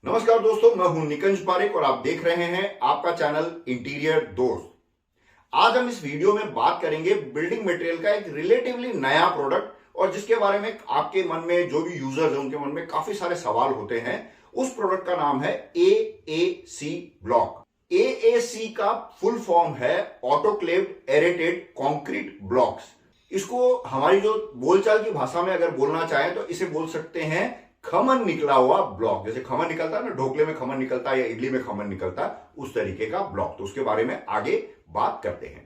नमस्कार दोस्तों, मैं हूं निकंज पारेख और आप देख रहे हैं आपका चैनल इंटीरियर दोस्त। आज हम इस वीडियो में बात करेंगे बिल्डिंग मटेरियल का एक रिलेटिवली नया प्रोडक्ट और जिसके बारे में आपके मन में जो भी यूजर्स हैं उनके मन में काफी सारे सवाल होते हैं। उस प्रोडक्ट का नाम है AAC ब्लॉक। AAC का फुल फॉर्म है ऑटोक्लेव्ड एरेटेड कंक्रीट ब्लॉक्स। इसको हमारी जो बोलचाल की भाषा में अगर बोलना चाहें तो इसे बोल सकते हैं खमन निकला हुआ ब्लॉक। जैसे खमन निकलता है ना, ढोकले में खमन निकलता है या इडली में खमन निकलता है, उस तरीके का ब्लॉक। तो उसके बारे में आगे बात करते हैं।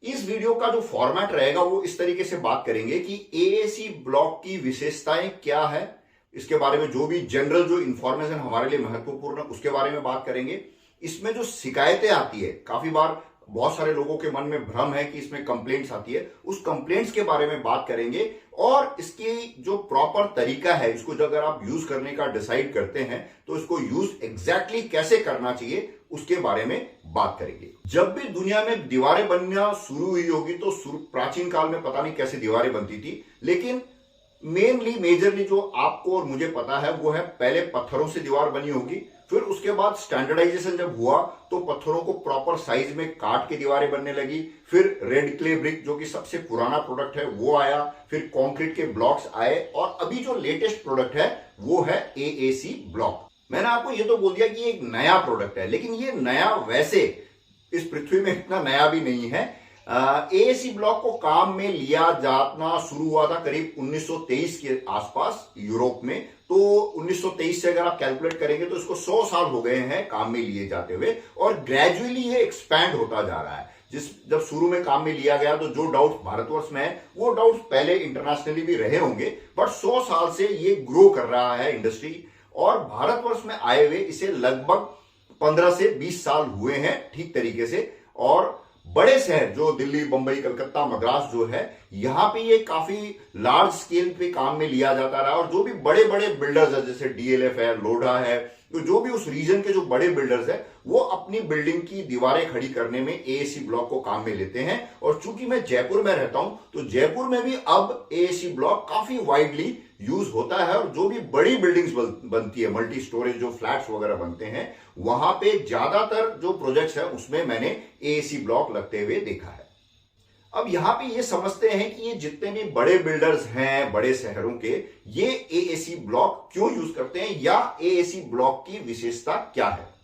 इस वीडियो का जो फॉर्मेट रहेगा वो इस तरीके से बात करेंगे कि AAC ब्लॉक की विशेषताएं क्या है, इसके बारे में जो भी जनरल जो इंफॉर्मेशन हमारे लिए महत्वपूर्ण है उसके बारे में बात करेंगे। इसमें जो शिकायतें आती है, काफी बार बहुत सारे लोगों के मन में भ्रम है कि इसमें कंप्लेंट्स आती है, उस कंप्लेंट्स के बारे में बात करेंगे और इसकी जो प्रॉपर तरीका है, इसको जो अगर आप यूज करने का डिसाइड करते हैं तो इसको यूज एग्जैक्टली कैसे करना चाहिए उसके बारे में बात करेंगे। जब भी दुनिया में दीवारें बनना शुरू हुई होगी तो प्राचीन काल में पता नहीं कैसे दीवारें बनती थी, लेकिन मेजरली जो आपको और मुझे पता है वो है पहले पत्थरों से दीवार बनी होगी, फिर उसके बाद स्टैंडर्डाइजेशन जब हुआ तो पत्थरों को प्रॉपर साइज में काट के दीवारें बनने लगी, फिर रेड क्ले ब्रिक जो कि सबसे पुराना प्रोडक्ट है वो आया, फिर कंक्रीट के ब्लॉक्स आए और अभी जो लेटेस्ट प्रोडक्ट है वो है AAC ब्लॉक। मैंने आपको ये तो बोल दिया कि ये एक नया प्रोडक्ट है, लेकिन ये नया वैसे इस पृथ्वी में इतना नया भी नहीं है। AAC ब्लॉक को काम में लिया जाना शुरू हुआ था करीब 1923 के आसपास यूरोप में। तो 1923 से अगर आप कैलकुलेट करेंगे तो इसको 100 साल हो गए हैं काम में लिए जाते हुए और ग्रेजुअली ये एक्सपैंड होता जा रहा है। जब शुरू में काम में लिया गया तो जो डाउट्स भारतवर्ष में है वो डाउट्स पहले इंटरनेशनली भी रहे होंगे, बट 100 साल से ये ग्रो कर रहा है इंडस्ट्री और भारतवर्ष में आए हुए इसे लगभग 15 से 20 साल हुए हैं ठीक तरीके से। और बड़े शहर जो दिल्ली, बंबई, कलकत्ता, मद्रास जो है, यहां पे ये काफी लार्ज स्केल पे काम में लिया जाता रहा और जो भी बड़े बड़े बिल्डर्स है जैसे DLF है, लोढ़ा है, तो जो भी उस रीजन के जो बड़े बिल्डर्स है वो अपनी बिल्डिंग की दीवारें खड़ी करने में AAC ब्लॉक को काम में लेते हैं। और चूंकि मैं जयपुर में रहता हूं तो जयपुर में भी अब AAC ब्लॉक काफी वाइडली यूज होता है और जो भी बड़ी बिल्डिंग्स बनती है, मल्टी स्टोरेज जो फ्लैट्स वगैरह बनते हैं, वहां पे ज्यादातर जो प्रोजेक्ट्स है उसमें मैंने AAC ब्लॉक लगते हुए देखा है। अब यहां पे ये समझते हैं कि ये जितने भी बड़े बिल्डर्स हैं बड़े शहरों के, ये AAC ब्लॉक क्यों यूज करते हैं या AAC ब्लॉक की विशेषता क्या है।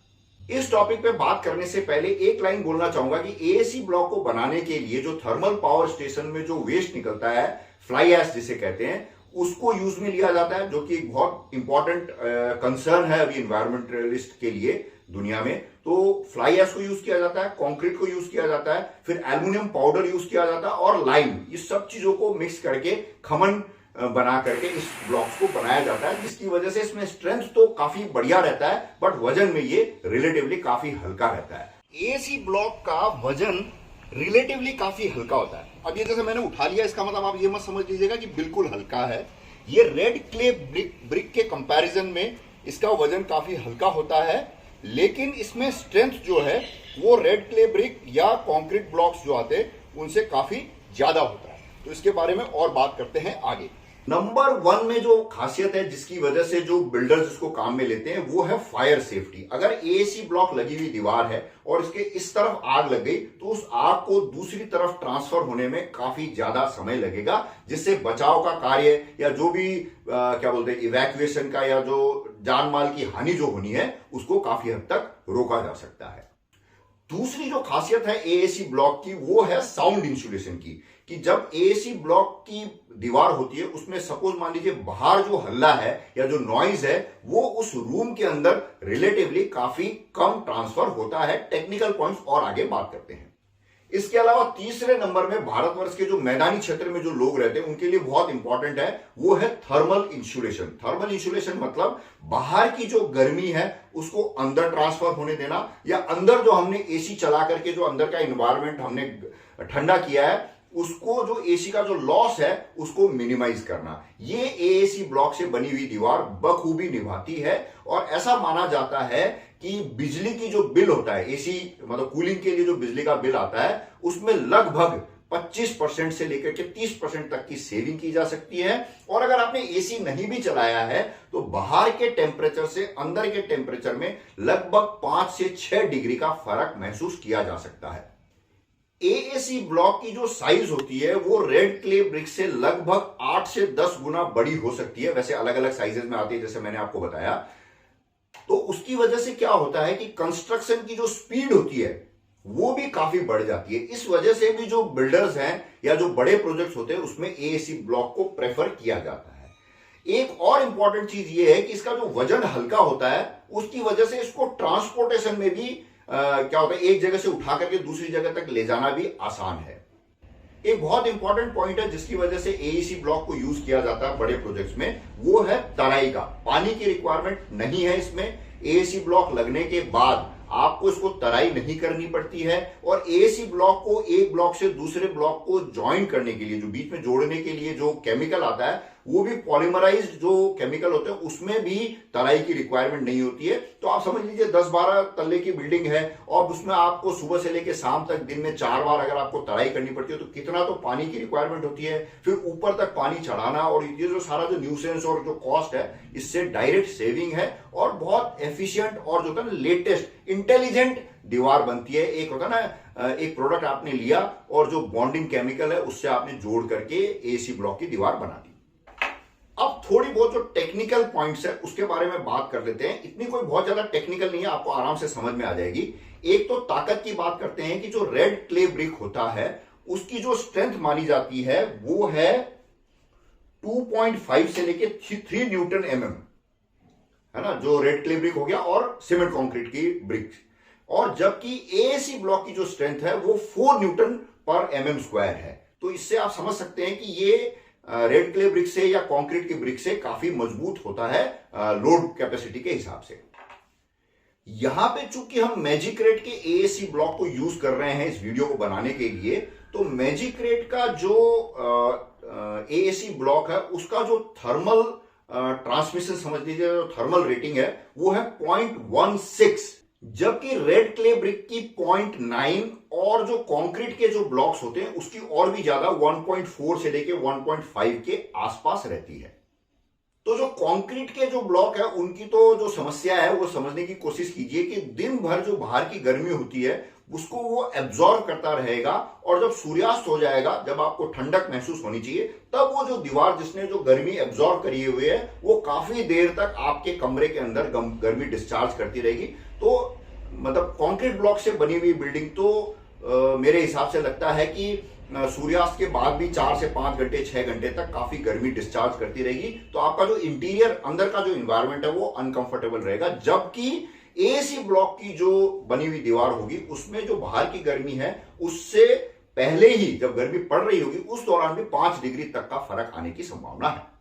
इस टॉपिक पे बात करने से पहले एक लाइन बोलना चाहूंगा कि AAC ब्लॉक को बनाने के लिए जो थर्मल पावर स्टेशन में जो वेस्ट निकलता है, फ्लाई ऐश जिसे कहते हैं, उसको यूज में लिया जाता है, जो कि एक बहुत इंपॉर्टेंट कंसर्न है अभी इन्वायरमेंटलिस्ट के लिए दुनिया में। तो फ्लाई ऐश को यूज किया जाता है, कंक्रीट को यूज किया जाता है, फिर एल्युमिनियम पाउडर यूज किया जाता है और लाइम, ये सब चीजों को मिक्स करके खमन बना करके इस ब्लॉक्स को बनाया जाता है, जिसकी वजह से इसमें स्ट्रेंथ तो काफी बढ़िया रहता है बट वजन में ये रिलेटिवली काफी हल्का रहता है। AAC ब्लॉक का वजन रिलेटिवली काफी हल्का होता है। अब ये जैसे मैंने उठा लिया, इसका मतलब आप ये मत समझ लीजिएगा कि बिल्कुल हल्का है। ये रेड क्ले ब्रिक के कंपैरिजन में इसका वजन काफी हल्का होता है, लेकिन इसमें स्ट्रेंथ जो है वो रेड क्ले ब्रिक या कंक्रीट ब्लॉक्स जो आते हैं उनसे काफी ज्यादा होता है। तो इसके बारे में और बात करते हैं आगे। नंबर 1 में जो खासियत है जिसकी वजह से जो बिल्डर्स इसको काम में लेते हैं वो है फायर सेफ्टी। अगर AAC ब्लॉक लगी हुई दीवार है और इसके इस तरफ आग लग गई तो उस आग को दूसरी तरफ ट्रांसफर होने में काफी ज्यादा समय लगेगा, जिससे बचाव का कार्य या जो भी क्या बोलते हैं इवैक्यूएशन का या जो जान माल की हानि जो होनी है उसको काफी हद तक रोका जा सकता है। दूसरी जो खासियत है AAC ब्लॉक की वो है साउंड इंसुलेशन की, कि जब AAC ब्लॉक की दीवार होती है उसमें सपोज मान लीजिए बाहर जो हल्ला है या जो नॉइज है वो उस रूम के अंदर रिलेटिवली काफी कम ट्रांसफर होता है। टेक्निकल पॉइंट्स और आगे बात करते हैं। इसके अलावा तीसरे नंबर में भारतवर्ष के जो मैदानी क्षेत्र में जो लोग रहते हैं उनके लिए बहुत इंपॉर्टेंट है वो है थर्मल इंसुलेशन। थर्मल इंसुलेशन मतलब बाहर की जो गर्मी है उसको अंदर ट्रांसफर होने देना, या अंदर जो हमने AC चला करके जो अंदर का एनवायरमेंट हमने ठंडा किया है उसको जो AC का जो लॉस है उसको मिनिमाइज करना। ये AAC ब्लॉक से बनी हुई दीवार बखूबी निभाती है और ऐसा माना जाता है कि बिजली की जो बिल होता है, AC मतलब कूलिंग के लिए जो बिजली का बिल आता है उसमें लगभग 25% से लेकर के 30% तक की सेविंग की जा सकती है। और अगर आपने एसी नहीं भी चलाया है तो बाहर के टेम्परेचर से अंदर के टेम्परेचर में लगभग 5 से 6 डिग्री का फर्क महसूस किया जा सकता है। एएसी ब्लॉक की जो साइज होती है वो रेड क्ले ब्रिक से लगभग 8 से 10 गुना बड़ी हो सकती है। वैसे अलग अलग साइजेस में आती है, जैसे मैंने आपको बताया। तो उसकी वजह से क्या होता है कि कंस्ट्रक्शन की जो स्पीड होती है वो भी काफी बढ़ जाती है। इस वजह से भी जो बिल्डर्स हैं या जो बड़े प्रोजेक्ट्स होते हैं उसमें एएसी ब्लॉक को प्रेफर किया जाता है। एक और इंपॉर्टेंट चीज ये है कि इसका जो वजन हल्का होता है उसकी वजह से इसको ट्रांसपोर्टेशन में भी क्या होता है, एक जगह से उठा करके दूसरी जगह तक ले जाना भी आसान है। एक बहुत इंपॉर्टेंट पॉइंट है जिसकी वजह से एईसी ब्लॉक को यूज किया जाता है बड़े प्रोजेक्ट्स में, वो है तराई का। पानी की रिक्वायरमेंट नहीं है इसमें। एएसी ब्लॉक लगने के बाद आपको इसको तराई नहीं करनी पड़ती है। और एएसी ब्लॉक को एक ब्लॉक से दूसरे ब्लॉक को ज्वाइन करने के लिए, जो बीच में जोड़ने के लिए जो केमिकल आता है वो भी पॉलीमराइज्ड जो केमिकल होते हैं, उसमें भी तराई की रिक्वायरमेंट नहीं होती है। तो आप समझ लीजिए 10-12 तल्ले की बिल्डिंग है और उसमें आपको सुबह से लेकर शाम तक दिन में 4 बार अगर आपको तराई करनी पड़ती है तो कितना तो पानी की रिक्वायरमेंट होती है। फिर ऊपर तक पानी चढ़ाना और ये जो सारा जो न्यूसेंस और जो कॉस्ट है, इससे डायरेक्ट सेविंग है और बहुत एफिशिएंट और जो होता है ना लेटेस्ट इंटेलिजेंट दीवार बनती है। एक होता है ना, एक प्रोडक्ट आपने लिया और जो बॉन्डिंग केमिकल है उससे आपने जोड़ करके एसी ब्लॉक की दीवार बना दी। अब थोड़ी बहुत जो टेक्निकल पॉइंट्स है उसके बारे में बात कर लेते हैं। इतनी कोई बहुत ज्यादा टेक्निकल नहीं है, आपको आराम से समझ में आ जाएगी। एक तो ताकत की बात करते हैं कि जो रेड क्ले ब्रिक होता है उसकी जो स्ट्रेंथ मानी जाती है वो है 2.5 से लेके 3 न्यूटन mm, है ना, जो रेड क्ले ब्रिक हो गया और सीमेंट कंक्रीट की ब्रिक। और जबकि एएसी ब्लॉक की जो स्ट्रेंथ है वो 4 न्यूटन पर mm स्क्वायर है। तो इससे आप समझ सकते हैं कि ये रेड क्ले ब्रिक से या कंक्रीट की ब्रिक से काफी मजबूत होता है लोड कैपेसिटी के हिसाब से। यहां पे चूंकि हम मैजिक्रेट के एएसी ब्लॉक को यूज कर रहे हैं इस वीडियो को बनाने के लिए, तो मैजिक्रेट का जो एएसी ब्लॉक है उसका जो थर्मल ट्रांसमिशन समझ लीजिए, जो थर्मल रेटिंग है वो है 0.16, जबकि रेड क्ले ब्रिक की 0.9 और जो कंक्रीट के जो ब्लॉक्स होते हैं उसकी और भी ज्यादा 1.4 से लेके 1.5 के आसपास रहती है। तो जो कंक्रीट के जो ब्लॉक है उनकी तो जो समस्या है वो समझने की कोशिश कीजिए कि दिन भर जो बाहर की गर्मी होती है उसको वो एब्जॉर्ब करता रहेगा और जब सूर्यास्त हो जाएगा, जब आपको ठंडक महसूस होनी चाहिए, तब वो जो दीवार जिसने जो गर्मी एब्जॉर्ब करी हुई है वो काफी देर तक आपके कमरे के अंदर गर्मी डिस्चार्ज करती रहेगी। तो मतलब कंक्रीट ब्लॉक से बनी हुई बिल्डिंग तो मेरे हिसाब से लगता है कि सूर्यास्त के बाद भी 4 से 5 घंटे 6 घंटे तक काफी गर्मी डिस्चार्ज करती रहेगी। तो आपका जो इंटीरियर अंदर का जो इन्वायरमेंट है वो अनकंफर्टेबल रहेगा। जबकि एसी ब्लॉक की जो बनी हुई दीवार होगी उसमें जो बाहर की गर्मी है उससे पहले ही जब गर्मी पड़ रही होगी उस दौरान भी 5 डिग्री तक का फर्क आने की संभावना है।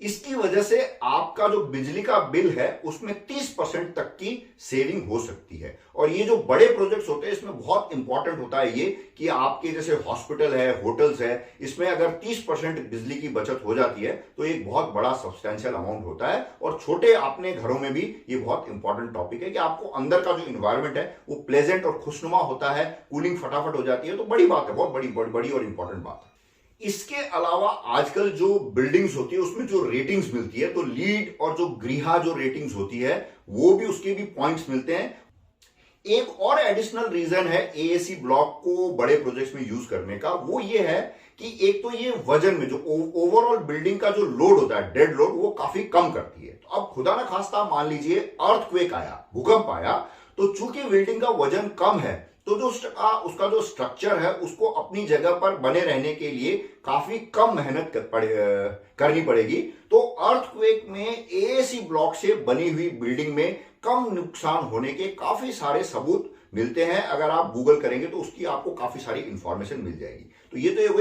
इसकी वजह से आपका जो बिजली का बिल है उसमें 30% तक की सेविंग हो सकती है। और ये जो बड़े प्रोजेक्ट्स होते हैं इसमें बहुत इंपॉर्टेंट होता है ये कि आपके जैसे हॉस्पिटल है, होटल्स है, इसमें अगर 30% बिजली की बचत हो जाती है तो एक बहुत बड़ा सब्सटैंशियल अमाउंट होता है। और छोटे अपने घरों में भी ये बहुत इंपॉर्टेंट टॉपिक है कि आपको अंदर का जो इन्वायरमेंट है वो प्लेजेंट और खुशनुमा होता है, कूलिंग फटाफट हो जाती है। तो बड़ी बात है, बहुत बड़ी और इंपॉर्टेंट बात है। इसके अलावा आजकल जो बिल्डिंग्स होती है उसमें जो रेटिंग्स मिलती है, तो लीड और जो ग्रीहा जो रेटिंग्स होती है वो भी, उसके भी पॉइंट्स मिलते हैं। एक और एडिशनल रीजन है एएसी ब्लॉक को बड़े प्रोजेक्ट्स में यूज करने का, वो ये है कि एक तो ये वजन में जो ओवरऑल बिल्डिंग का जो लोड होता है, डेड लोड, वो काफी कम करती है। तो अब खुदा ना खास्ता मान लीजिए अर्थक्वेक आया, भूकंप आया, तो चूंकि बिल्डिंग का वजन कम है तो जो उसका जो स्ट्रक्चर है उसको अपनी जगह पर बने रहने के लिए काफी कम मेहनत करनी पड़ेगी। तो अर्थक्वेक में एएसी ब्लॉक से बनी हुई बिल्डिंग में कम नुकसान होने के काफी सारे सबूत मिलते हैं। अगर आप गूगल करेंगे तो उसकी आपको काफी सारी इंफॉर्मेशन मिल जाएगी। तो ये तो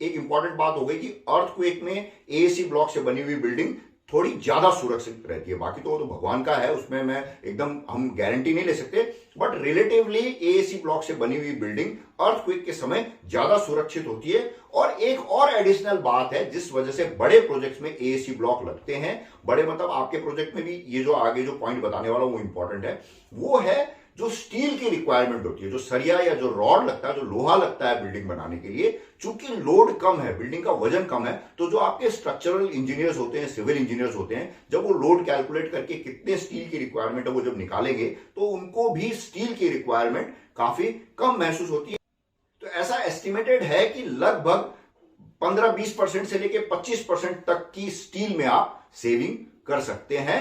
एक इंपॉर्टेंट बात हो गई कि अर्थक्वेक में एएसी ब्लॉक से बनी हुई बिल्डिंग थोड़ी ज्यादा सुरक्षित रहती है। बाकी तो भगवान का है, उसमें मैं एकदम हम गारंटी नहीं ले सकते, बट रिलेटिवली एएसी ब्लॉक से बनी हुई बिल्डिंग अर्थक्वेक के समय ज्यादा सुरक्षित होती है। और एक और एडिशनल बात है जिस वजह से बड़े प्रोजेक्ट्स में एएसी ब्लॉक लगते हैं, बड़े मतलब आपके प्रोजेक्ट में भी ये जो आगे जो पॉइंट बताने वाला वो इंपॉर्टेंट है, वो है जो स्टील की रिक्वायरमेंट होती है, जो सरिया या जो रॉड लगता है, जो लोहा लगता है बिल्डिंग बनाने के लिए, चूंकि लोड कम है, बिल्डिंग का वजन कम है, तो जो आपके स्ट्रक्चरल इंजीनियर्स होते हैं, सिविल इंजीनियर्स होते हैं, जब वो लोड कैलकुलेट करके कितने स्टील की रिक्वायरमेंट है वो जब निकालेंगे तो उनको भी स्टील की रिक्वायरमेंट काफी कम महसूस होती है। तो ऐसा एस्टिमेटेड है कि लगभग 15-20% से लेकर 25% तक की स्टील में आप सेविंग कर सकते हैं।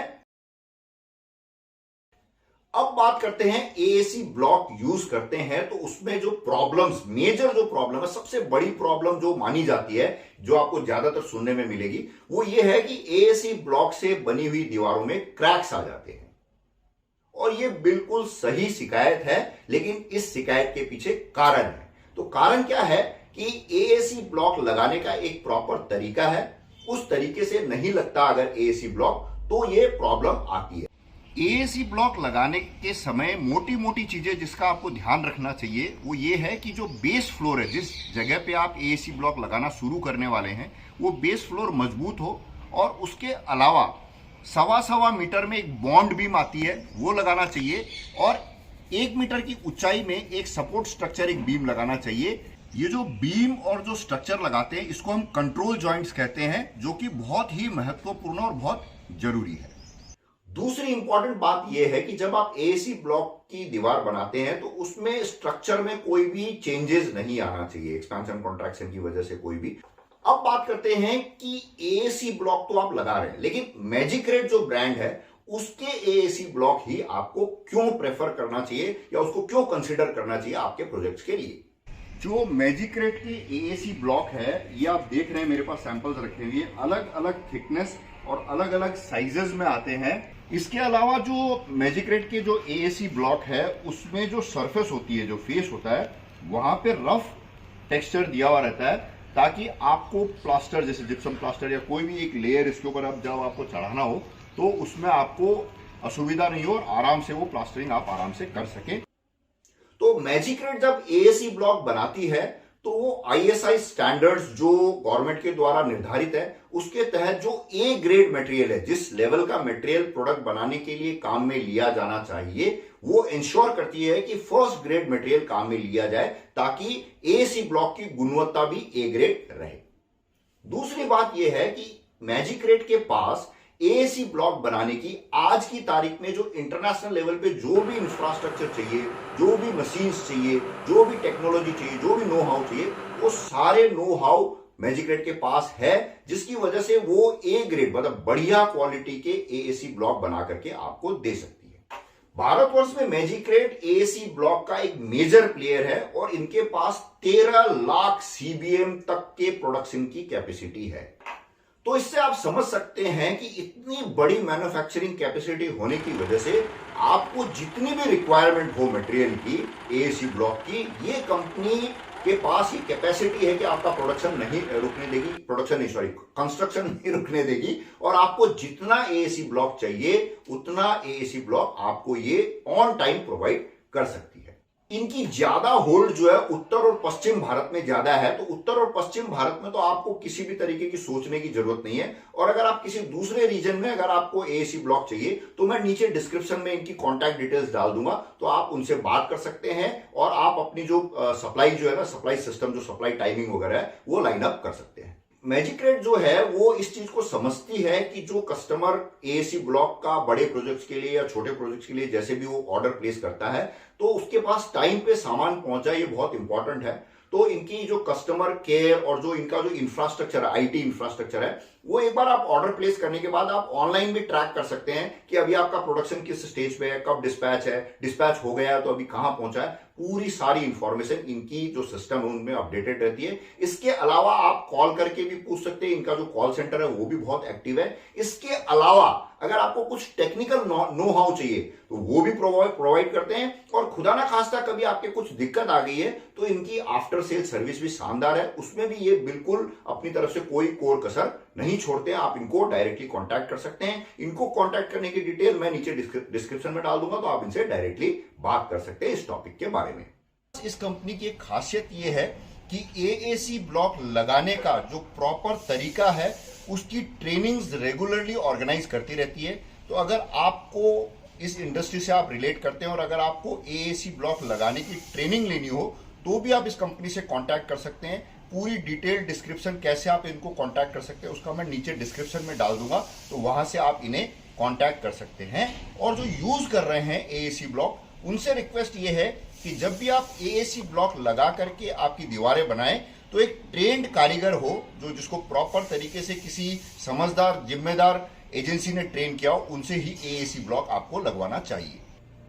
अब बात करते हैं एएसी ब्लॉक यूज करते हैं तो उसमें जो प्रॉब्लम्स, मेजर जो प्रॉब्लम है, सबसे बड़ी प्रॉब्लम जो मानी जाती है, जो आपको ज्यादातर सुनने में मिलेगी, वो ये है कि एएसी ब्लॉक से बनी हुई दीवारों में क्रैक्स आ जाते हैं। और ये बिल्कुल सही शिकायत है, लेकिन इस शिकायत के पीछे कारण है। तो कारण क्या है कि एएसी ब्लॉक लगाने का एक प्रॉपर तरीका है, उस तरीके से नहीं लगता अगर एएसी ब्लॉक, तो ये प्रॉब्लम आती है। एएसी ब्लॉक लगाने के समय मोटी मोटी चीजें जिसका आपको ध्यान रखना चाहिए वो ये है कि जो बेस फ्लोर है, जिस जगह पे आप एएसी ब्लॉक लगाना शुरू करने वाले हैं, वो बेस फ्लोर मजबूत हो, और उसके अलावा 1.25 मीटर में एक बॉन्ड बीम आती है वो लगाना चाहिए, और 1 मीटर की ऊंचाई में एक सपोर्ट स्ट्रक्चर, एक बीम लगाना चाहिए। ये जो बीम और जो स्ट्रक्चर लगाते हैं इसको हम कंट्रोल जॉइंट्स कहते हैं, जो कि बहुत ही महत्वपूर्ण और बहुत जरूरी है। दूसरी इंपॉर्टेंट बात यह है कि जब आप एएसी ब्लॉक की दीवार बनाते हैं तो उसमें स्ट्रक्चर में कोई भी चेंजेस नहीं आना चाहिए, एक्सपेंशन कॉन्ट्रैक्शन की वजह से कोई भी। अब बात करते हैं कि एएसी ब्लॉक तो आप लगा रहे हैं, लेकिन मैजिक्रेट जो ब्रांड है उसके एएसी ब्लॉक ही आपको क्यों प्रेफर करना चाहिए या उसको क्यों कंसीडर करना चाहिए आपके प्रोजेक्ट्स के लिए। जो मैजिक्रेट की एएसी ब्लॉक है, ये आप देख रहे हैं, मेरे पास सैंपल्स रखे हुए, अलग अलग थिकनेस और अलग अलग साइजेस में आते हैं। इसके अलावा जो मैजिक्रेट के जो एएसी ब्लॉक है उसमें जो सरफेस होती है, जो फेस होता है, वहां पे रफ टेक्सचर दिया हुआ रहता है, ताकि आपको प्लास्टर, जैसे जिप्सम प्लास्टर या कोई भी एक लेयर इसके ऊपर अब जब आपको चढ़ाना हो तो उसमें आपको असुविधा नहीं हो और आराम से वो प्लास्टरिंग आप आराम से कर सके। तो मैजिक्रेट जब एएसी ब्लॉक बनाती है तो वो आईएसआई स्टैंडर्ड्स जो गवर्नमेंट के द्वारा निर्धारित है उसके तहत जो ए ग्रेड मटेरियल है, जिस लेवल का मटेरियल प्रोडक्ट बनाने के लिए काम में लिया जाना चाहिए, वो इंश्योर करती है कि फर्स्ट ग्रेड मटेरियल काम में लिया जाए, ताकि एएसी ब्लॉक की गुणवत्ता भी ए ग्रेड रहे। दूसरी बात यह है कि मैजिक्रेट के पास एएसी ब्लॉक बनाने की आज की तारीख में जो इंटरनेशनल लेवल पे जो भी इंफ्रास्ट्रक्चर चाहिए, जो भी मशीन्स चाहिए, जो भी टेक्नोलॉजी चाहिए, जो भी नो हाउ चाहिए, वो सारे नो हाउ मैजिक्रेट के पास है, जिसकी वजह से वो ए ग्रेड, मतलब बढ़िया क्वालिटी के एएसी ब्लॉक बना करके आपको दे सकती है। भारतवर्ष में मैजिक्रेट एएसी ब्लॉक का एक मेजर प्लेयर है और इनके पास 13 लाख सीबीएम तक के प्रोडक्शन की कैपेसिटी है। तो इससे आप समझ सकते हैं कि इतनी बड़ी मैन्युफैक्चरिंग कैपेसिटी होने की वजह से आपको जितनी भी रिक्वायरमेंट हो मटेरियल की, एएसी ब्लॉक की, ये कंपनी के पास ये कैपेसिटी है कि आपका प्रोडक्शन नहीं रुकने देगी, कंस्ट्रक्शन नहीं रुकने देगी, और आपको जितना एएसी ब्लॉक चाहिए उतना एएसी ब्लॉक आपको ये ऑन टाइम प्रोवाइड कर सकती है। इनकी ज्यादा होल्ड जो है उत्तर और पश्चिम भारत में ज्यादा है, तो उत्तर और पश्चिम भारत में तो आपको किसी भी तरीके की सोचने की जरूरत नहीं है। और अगर आप किसी दूसरे रीजन में अगर आपको एएसी ब्लॉक चाहिए तो मैं नीचे डिस्क्रिप्शन में इनकी कॉन्टैक्ट डिटेल्स डाल दूंगा, तो आप उनसे बात कर सकते हैं और आप अपनी जो सप्लाई जो है ना, सप्लाई सिस्टम, जो सप्लाई टाइमिंग वगैरह है, वो लाइन अप कर सकते हैं। मैजिक्रेट जो है वो इस चीज को समझती है कि जो कस्टमर एएसी ब्लॉक का बड़े प्रोजेक्ट्स के लिए या छोटे प्रोजेक्ट्स के लिए जैसे भी वो ऑर्डर प्लेस करता है, तो उसके पास टाइम पे सामान पहुंचा, ये बहुत इंपॉर्टेंट है। तो इनकी जो कस्टमर केयर और जो इनका जो इंफ्रास्ट्रक्चर है, आईटी इंफ्रास्ट्रक्चर है, वो एक बार आप ऑर्डर प्लेस करने के बाद आप ऑनलाइन भी ट्रैक कर सकते हैं कि अभी आपका प्रोडक्शन किस स्टेज पे है, कब डिस्पैच है, डिस्पैच हो गया है तो अभी कहां पहुंचा है, पूरी सारी इंफॉर्मेशन इनकी जो सिस्टम है उनमें अपडेटेड रहती है। इसके अलावा आप कॉल करके भी पूछ सकते हैं, इनका जो कॉल सेंटर है वो भी बहुत एक्टिव है। इसके अलावा अगर आपको कुछ टेक्निकल नो हाउ चाहिए तो वो भी प्रोवाइड करते हैं, और खुदा ना खास्ता कभी आपके कुछ दिक्कत आ गई है तो इनकी आफ्टर सेल सर्विस भी शानदार है, उसमें भी ये बिल्कुल अपनी तरफ से कोई कोर कसर नहीं छोड़ते हैं। आप इनको डायरेक्टली कांटेक्ट कर सकते हैं। इनको कांटेक्ट करने की डिटेल मैं नीचे डिस्क्रिप्शन में डाल दूंगा, तो आप इनसे डायरेक्टली बात कर सकते हैं इस टॉपिक के बारे में। इस कंपनी की एक खासियत ये है कि एएसी ब्लॉक लगाने का जो प्रॉपर तरीका है उसकी ट्रेनिंग्स रेगुलरली ऑर्गेनाइज करती रहती है। तो अगर आपको इस इंडस्ट्री से आप रिलेट करते हैं और अगर आपको एएसी ब्लॉक लगाने की ट्रेनिंग लेनी हो तो भी आप इस कंपनी से कांटेक्ट कर सकते हैं। पूरी डिटेल डिस्क्रिप्शन कैसे आप इनको कांटेक्ट कर सकते हैं उसका मैं नीचे डिस्क्रिप्शन में डाल दूंगा, तो वहां से आप इन्हें कांटेक्ट कर सकते हैं। और जो यूज कर रहे हैं एएसी ब्लॉक उनसे रिक्वेस्ट ये है कि जब भी आप एएसी ब्लॉक लगा करके आपकी दीवारें बनाएं तो एक ट्रेंड कारीगर हो जो जिसको प्रॉपर तरीके से किसी समझदार जिम्मेदार एजेंसी ने ट्रेन किया हो, उनसे ही एएसी ब्लॉक आपको लगवाना चाहिए।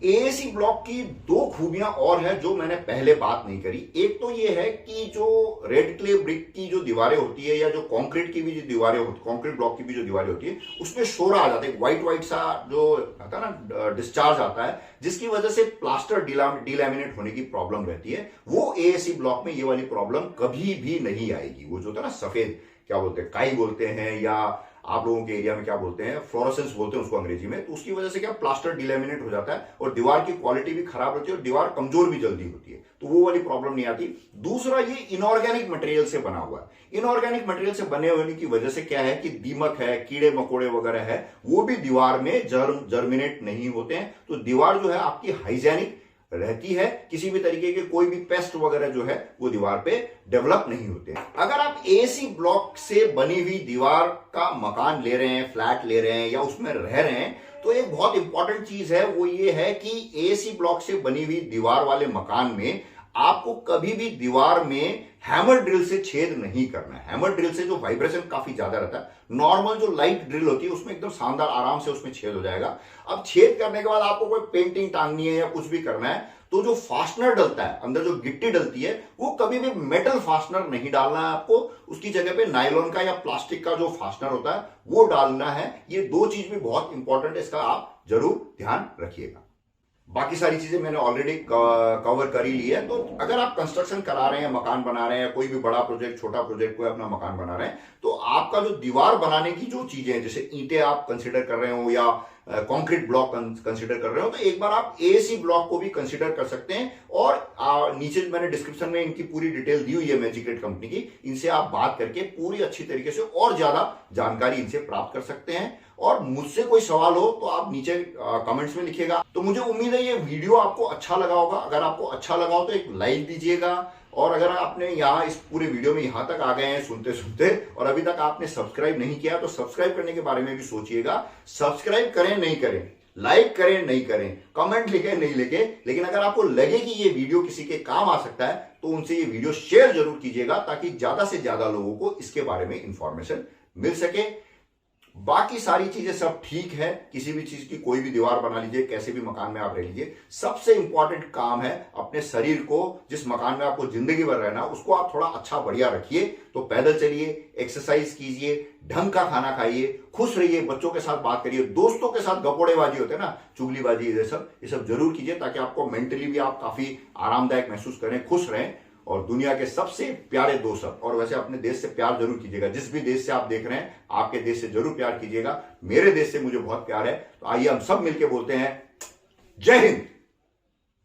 एएसी ब्लॉक की दो खूबियां और है जो मैंने पहले बात नहीं करी। एक तो ये है कि जो रेड क्ले ब्रिक की जो दीवारें होती है या जो कंक्रीट की भी जो दीवारें होती है, कंक्रीट ब्लॉक की भी जो दीवारें होती है उसमें शोर आ जाता है, व्हाइट व्हाइट सा जो आता है ना डिस्चार्ज आता है, जिसकी वजह से प्लास्टर डिलैमिनेट होने की प्रॉब्लम रहती है। वो एएसी ब्लॉक में ये वाली प्रॉब्लम कभी भी नहीं आएगी। वो जो होता है ना सफेद, क्या बोलते हैं, काई बोलते हैं या आप लोगों के एरिया में क्या बोलते हैं, फ्लोरोसेंस बोलते हैं उसको अंग्रेजी में, तो उसकी वजह से क्या प्लास्टर डिलैमिनेट हो जाता है और दीवार की क्वालिटी भी खराब होती है और दीवार कमजोर भी जल्दी होती है, तो वो वाली प्रॉब्लम नहीं आती। दूसरा, ये इनऑर्गेनिक मटेरियल से बना हुआ है। इनऑर्गेनिक मटेरियल से बने होने की वजह से क्या है कि दीमक है, कीड़े मकोड़े वगैरह है, वो भी दीवार में जर्मिनेट नहीं होते हैं, तो दीवार जो है आपकी हाइजेनिक रहती है। किसी भी तरीके के कोई भी पेस्ट वगैरह जो है वो दीवार पे डेवलप नहीं होते हैं। अगर आप एसी ब्लॉक से बनी हुई दीवार का मकान ले रहे हैं, फ्लैट ले रहे हैं या उसमें रह रहे हैं, तो एक बहुत इंपॉर्टेंट चीज है वो ये है कि एसी ब्लॉक से बनी हुई दीवार वाले मकान में आपको कभी भी दीवार में हैमर ड्रिल से छेद नहीं करना है। हैमर ड्रिल से जो वाइब्रेशन काफी ज्यादा रहता है, नॉर्मल जो लाइट ड्रिल होती है उसमें एकदम शानदार आराम से उसमें छेद हो जाएगा। अब छेद करने के बाद आपको कोई पेंटिंग टांगनी है या कुछ भी करना है तो जो फास्टनर डलता है, अंदर जो गिट्टी डलती है, वो कभी भी मेटल फास्टनर नहीं डालना है आपको। उसकी जगह पे नायलॉन का या प्लास्टिक का जो फास्टनर होता है वो डालना है। ये दो चीज भी बहुत इंपॉर्टेंट है, इसका आप जरूर ध्यान रखिएगा। बाकी सारी चीजें मैंने ऑलरेडी कवर कर ही ली है। तो अगर आप कंस्ट्रक्शन करा रहे हैं, मकान बना रहे हैं, कोई भी बड़ा प्रोजेक्ट, छोटा प्रोजेक्ट, कोई अपना मकान बना रहे हैं, तो आपका जो दीवार बनाने की जो चीजें हैं, जैसे ईंटें आप कंसिडर कर रहे हो या कंक्रीट ब्लॉक कंसिडर कर रहे हो, तो एक बार आप एसी ब्लॉक को भी कंसिडर कर सकते हैं। और नीचे मैंने डिस्क्रिप्शन में इनकी पूरी डिटेल दी हुई है मैजिक्रेट कंपनी की, इनसे आप बात करके पूरी अच्छी तरीके से और ज्यादा जानकारी इनसे प्राप्त कर सकते हैं। और मुझसे कोई सवाल हो तो आप नीचे कमेंट्स में लिखिएगा। तो मुझे उम्मीद है ये वीडियो आपको अच्छा लगा होगा। अगर आपको अच्छा लगा हो तो एक लाइक दीजिएगा, और अगर आपने यहाँ इस पूरे वीडियो में यहां तक आ गए हैं सुनते सुनते और अभी तक आपने सब्सक्राइब नहीं किया तो सब्सक्राइब करने के बारे में भी सोचिएगा। सब्सक्राइब करें नहीं करें, लाइक करें नहीं करें, कमेंट लिखें नहीं लिखें, लेकिन अगर आपको लगे कि ये वीडियो किसी के काम आ सकता है तो उनसे ये वीडियो शेयर जरूर कीजिएगा, ताकि ज्यादा से ज्यादा लोगों को इसके बारे में इंफॉर्मेशन मिल सके। बाकी सारी चीजें सब ठीक है, किसी भी चीज की कोई भी दीवार बना लीजिए, कैसे भी मकान में आप रह लीजिए, सबसे इंपॉर्टेंट काम है अपने शरीर को, जिस मकान में आपको जिंदगी भर रहना उसको आप थोड़ा अच्छा बढ़िया रखिए। तो पैदल चलिए, एक्सरसाइज कीजिए, ढंग का खाना खाइए, खुश रहिए, बच्चों के साथ बात करिए, दोस्तों के साथ गपोड़ेबाजी होते हैं ना, चुगलीबाजी, ये सब जरूर कीजिए, ताकि आपको मेंटली भी आप काफी आरामदायक महसूस करें, खुश रहें। और दुनिया के सबसे प्यारे दोस्त, और वैसे अपने देश से प्यार जरूर कीजिएगा। जिस भी देश से आप देख रहे हैं, आपके देश से जरूर प्यार कीजिएगा। मेरे देश से मुझे बहुत प्यार है। तो आइए हम सब मिलकर बोलते हैं, जय हिंद।